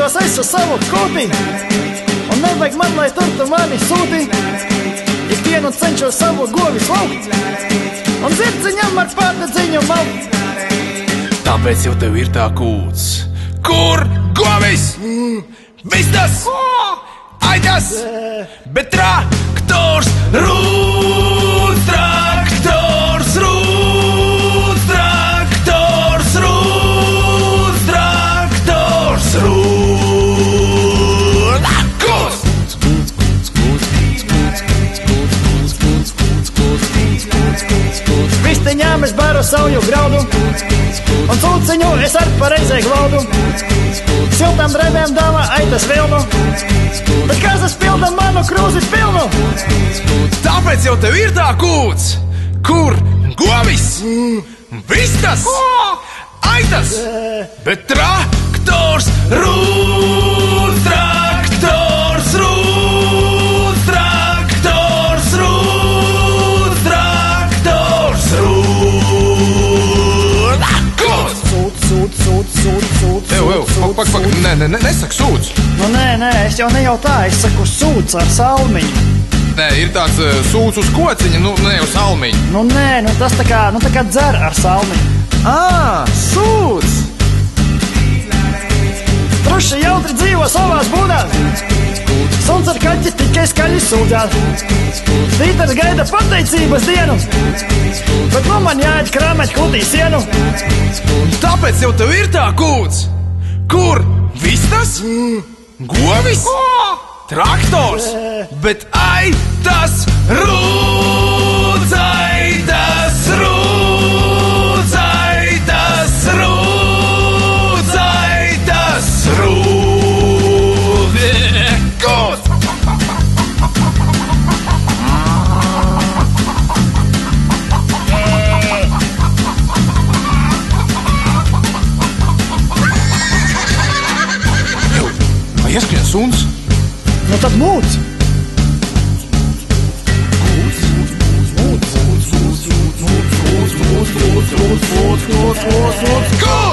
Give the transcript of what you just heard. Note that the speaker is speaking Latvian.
Braucos es uz savu kūti, un nevajag man, lai tur tu mani sūti. Ikdienu cenšos savu govi slaukt, un zirdziņam ar pārdedziņu maukt. Tāpēc jau tev ir tā kūts. Kur govis? Vistas! Aitas! Bet traktors rūd, traktors rūd, traktors rūd, traktors rūd. Kūts! Vistiņām es baru sauju graudu, un cūciņu es ar pareizai glaudu. Siltām drēbēm dāvā aitas vilnu, bet kazas pilda manu krūzi pilnu. Tāpēc jau tev ir tā kūts. Kur govis? Vistas! Aitas! Bet traktors rūd, traktors rūd, traktors rūd, traktors rūd. Kūts! Sūt. Pak, nesak sūds. Nu nē, es jau ne jau tā, es saku sūds ar salmiņu. Nē, ir tāds sūds uz kociņa, ne jau salmiņu. Nu nē, tas tā kā dzer ar salmiņu. Sūds! Truši jautri dzīvo savās būdās, suns ar kaķi tikai skaļi sūdzās. Pīters gaida pateicības dienu, bet nu man jāiet krāmēt klutī sienu. Tāpēc jau tev ir tā kūts. Kur vistas? Govis? Traktors? Bet aitas rūdz, aitas rūdz, aitas rūdz, aitas rūdz. Kūts! Vai ieskrien suns? Nu tad mūc! Kūts!